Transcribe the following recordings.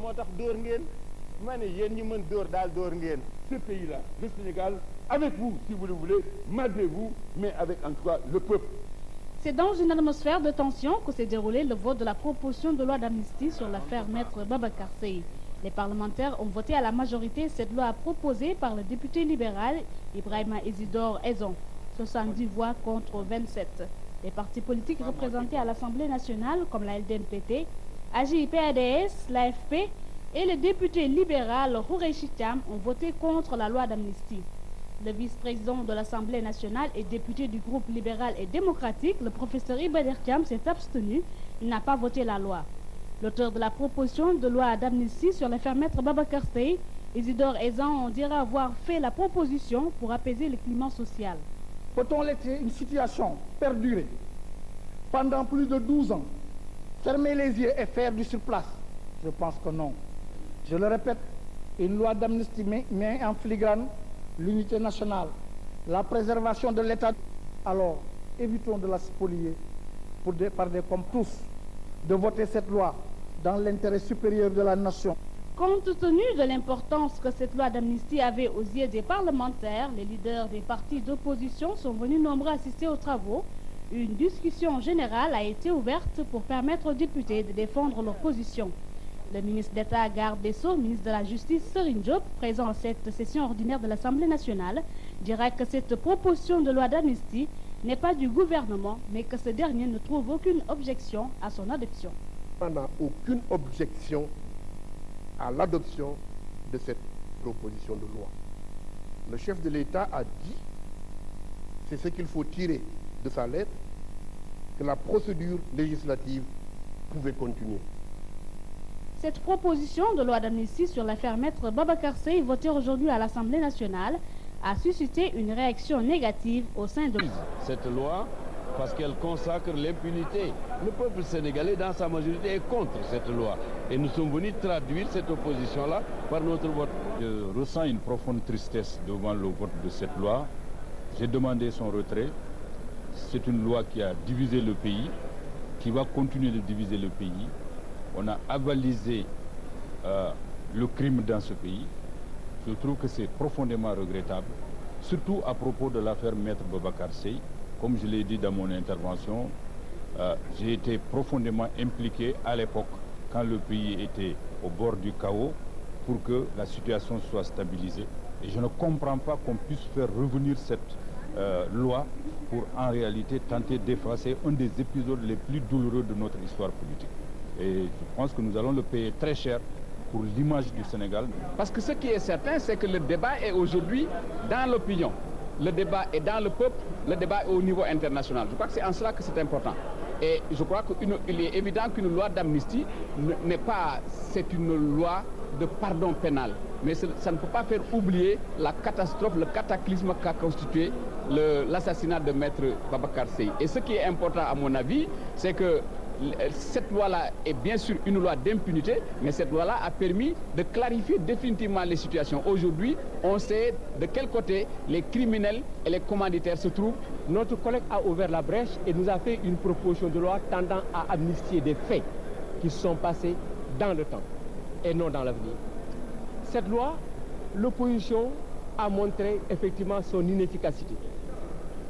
moo tax dóor ngeen ma ne yéen ñi mën dóor daal dóor ngeen. Ce pays-là, le Sénégal, avec vous, si vous le voulez, malgré vous, mais avec en tout cas le peuple. C'est dans une atmosphère de tension que s'est déroulé le vote de la proposition de loi d'amnistie sur l'affaire Maître Babacar Seye. Les parlementaires ont voté à la majorité cette loi proposée par le député libéral Ibrahima Isidore Ezon, 70 voix contre 27. Les partis politiques représentés à l'Assemblée nationale, comme la LDNPT, AJ-PADS, l'AFP et le député libéral Houré Chitiam ont voté contre la loi d'amnistie. Le vice-président de l'Assemblée nationale et député du groupe libéral et démocratique, le professeur Ibader Thiam, s'est abstenu. Il n'a pas voté la loi. L'auteur de la proposition de loi d'amnistie sur l'affaire Maître Babacar Seye, Isidore Ezan, on dirait avoir fait la proposition pour apaiser le climat social. Peut-on laisser une situation perdurer pendant plus de 12 ans, fermer les yeux et faire du surplace? Je pense que non. Je le répète, une loi d'amnistie met en filigrane l'unité nationale, la préservation de l'État. Alors, évitons de la spolier par des comme tous, de voter cette loi dans l'intérêt supérieur de la nation. Compte tenu de l'importance que cette loi d'amnistie avait aux yeux des parlementaires, les leaders des partis d'opposition sont venus nombreux assister aux travaux. Une discussion générale a été ouverte pour permettre aux députés de défendre leur position. Le ministre d'État, garde des Sceaux, ministre de la Justice, Serigne Diop, présent à cette session ordinaire de l'Assemblée nationale, dira que cette proposition de loi d'amnistie n'est pas du gouvernement, mais que ce dernier ne trouve aucune objection à son adoption. On n'a aucune objection à l'adoption de cette proposition de loi. Le chef de l'État a dit, c'est ce qu'il faut tirer de sa lettre, que la procédure législative pouvait continuer. Cette proposition de loi d'amnistie sur l'affaire Maître Babacar Seye, votée aujourd'hui à l'Assemblée nationale, a suscité une réaction négative au sein de... Cette loi, parce qu'elle consacre l'impunité. Le peuple sénégalais, dans sa majorité, est contre cette loi. Et nous sommes venus traduire cette opposition-là par notre vote. Je ressens une profonde tristesse devant le vote de cette loi. J'ai demandé son retrait. C'est une loi qui a divisé le pays, qui va continuer de diviser le pays. On a avalisé le crime dans ce pays. Je trouve que c'est profondément regrettable, surtout à propos de l'affaire Maître Babacar Seye. Comme je l'ai dit dans mon intervention, j'ai été profondément impliqué à l'époque, quand le pays était au bord du chaos, pour que la situation soit stabilisée. Et je ne comprends pas qu'on puisse faire revenir cette loi pour en réalité tenter d'effacer un des épisodes les plus douloureux de notre histoire politique. Et je pense que nous allons le payer très cher pour l'image du Sénégal. Parce que ce qui est certain, c'est que le débat est aujourd'hui dans l'opinion. Le débat est dans le peuple, le débat est au niveau international. Je crois que c'est en cela que c'est important. Et je crois qu'il est évident qu'une loi d'amnistie n'est pas, c'est une loi de pardon pénal. Mais ça ne peut pas faire oublier la catastrophe, le cataclysme qu'a constitué l'assassinat de Maître Babacar Seye. Et ce qui est important à mon avis, c'est que cette loi-là est bien sûr une loi d'impunité, mais cette loi-là a permis de clarifier définitivement les situations. Aujourd'hui, on sait de quel côté les criminels et les commanditaires se trouvent. Notre collègue a ouvert la brèche et nous a fait une proposition de loi tendant à amnistier des faits qui se sont passés dans le temps et non dans l'avenir. Cette loi, l'opposition a montré effectivement son inefficacité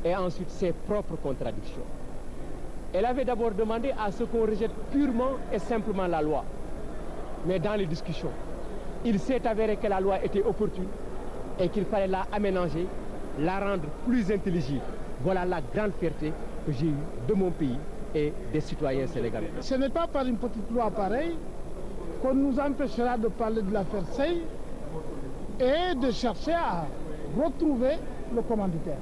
et ensuite ses propres contradictions. Elle avait d'abord demandé à ce qu'on rejette purement et simplement la loi. Mais dans les discussions, il s'est avéré que la loi était opportune et qu'il fallait la aménager, la rendre plus intelligible. Voilà la grande fierté que j'ai eue de mon pays et des citoyens sénégalais. Ce n'est pas par une petite loi pareille qu'on nous empêchera de parler de l'affaire Seye et de chercher à retrouver le commanditaire.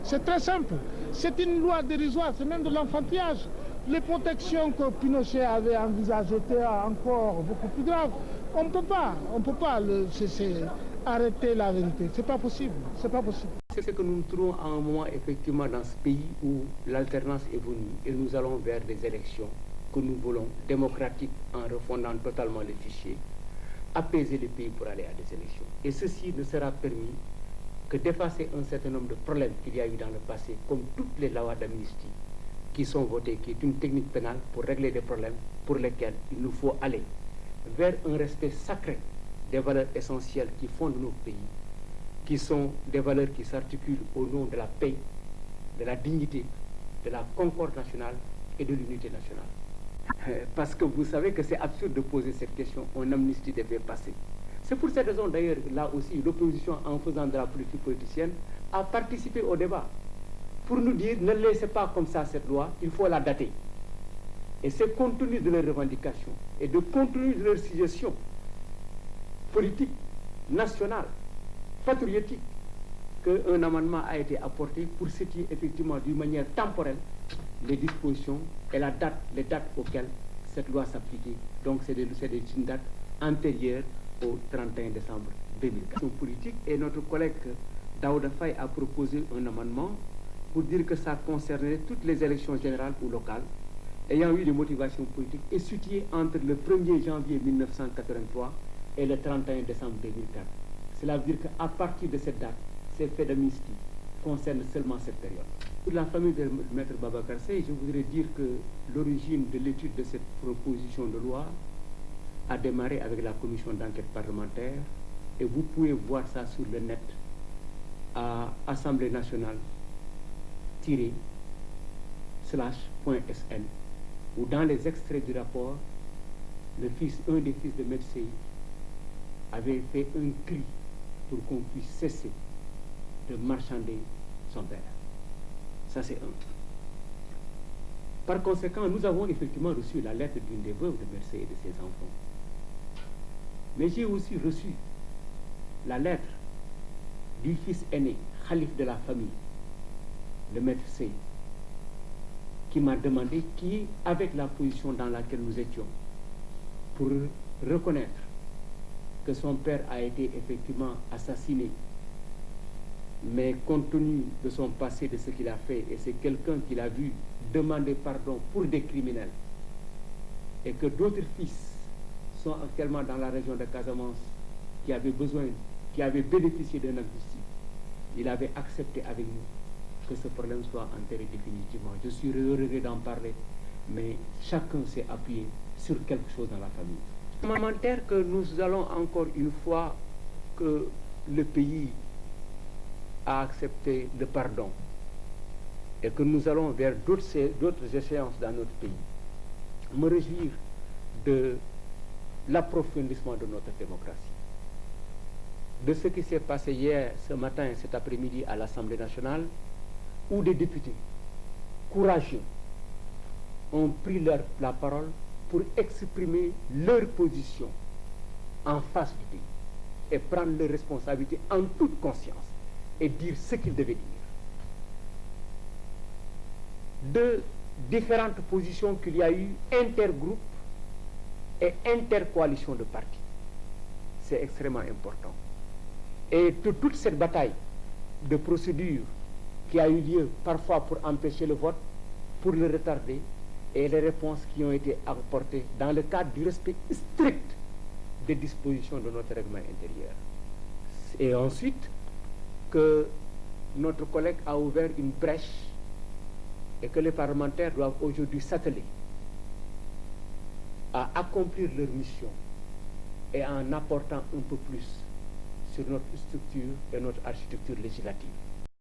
C'est très simple. C'est une loi dérisoire, c'est même de l'enfantillage. Les protections que Pinochet avait envisagées étaient encore beaucoup plus graves. On ne peut pas arrêter la vérité. C'est pas possible. C'est pas possible. C'est ce que nous nous trouvons à un moment effectivement dans ce pays où l'alternance est venue et nous allons vers des élections que nous voulons démocratiques en refondant totalement les fichiers, apaiser le pays pour aller à des élections. Et ceci ne sera permis que d'effacer un certain nombre de problèmes qu'il y a eu dans le passé, comme toutes les lois d'amnistie qui sont votées, qui est une technique pénale pour régler des problèmes pour lesquels il nous faut aller vers un respect sacré des valeurs essentielles qui fondent nos pays, qui sont des valeurs qui s'articulent au nom de la paix, de la dignité, de la concorde nationale et de l'unité nationale. Parce que vous savez que c'est absurde de poser cette question, on amnistie des faits passés. C'est pour cette raison d'ailleurs, là aussi, l'opposition, en faisant de la politique politicienne, a participé au débat pour nous dire ne laissez pas comme ça cette loi, il faut la dater. Et c'est compte tenu de leurs revendications et de compte tenu de leur suggestion politique, nationale, patriotique, qu'un amendement a été apporté pour situer effectivement d'une manière temporelle les dispositions et les dates auxquelles cette loi s'appliquait. Donc c'est une date antérieure au 31 décembre 2004. Politique, et notre collègue Daouda Faye a proposé un amendement pour dire que ça concernait toutes les élections générales ou locales ayant eu des motivations politiques et situées entre le 1er janvier 1983 et le 31 décembre 2004. Cela veut dire qu'à partir de cette date, ces faits d'amnistie concernent seulement cette période. Pour la famille de Maître Babacar Seye, je voudrais dire que l'origine de l'étude de cette proposition de loi a démarré avec la commission d'enquête parlementaire et vous pouvez voir ça sur le net à Assemblée nationale-/.sn où dans les extraits du rapport, un des fils de Maître Seye avait fait un cri pour qu'on puisse cesser de marchander son père. Ça, c'est un. Par conséquent, nous avons effectivement reçu la lettre d'une des veuves de Maître Seye et de ses enfants. Mais j'ai aussi reçu la lettre du fils aîné, Khalif de la famille, de Maître Seye, qui m'a demandé qui, avec la position dans laquelle nous étions, pour reconnaître que son père a été effectivement assassiné, mais compte tenu de son passé, de ce qu'il a fait, et c'est quelqu'un qu'il a vu demander pardon pour des criminels, et que d'autres fils sont actuellement dans la région de Casamance qui avaient bénéficié d'un amnistie, il avait accepté avec nous que ce problème soit enterré définitivement. Je suis heureux d'en parler, mais chacun s'est appuyé sur quelque chose dans la famille. Commentaire que nous allons encore une fois que le pays a accepté le pardon et que nous allons vers d'autres échéances dans notre pays, me réjouir de l'approfondissement de notre démocratie. De ce qui s'est passé hier, ce matin, cet après-midi à l'Assemblée nationale, où des députés courageux ont pris la parole pour exprimer leur position en face du pays et prendre leurs responsabilités en toute conscience et dire ce qu'ils devaient dire. De différentes positions qu'il y a eu intergroupes et intercoalitions de partis. C'est extrêmement important. Et toute cette bataille de procédure qui a eu lieu parfois pour empêcher le vote, pour le retarder, et les réponses qui ont été apportées dans le cadre du respect strict des dispositions de notre règlement intérieur. Et ensuite, que notre collègue a ouvert une brèche et que les parlementaires doivent aujourd'hui s'atteler à accomplir leur mission et en apportant un peu plus sur notre structure et notre architecture législative.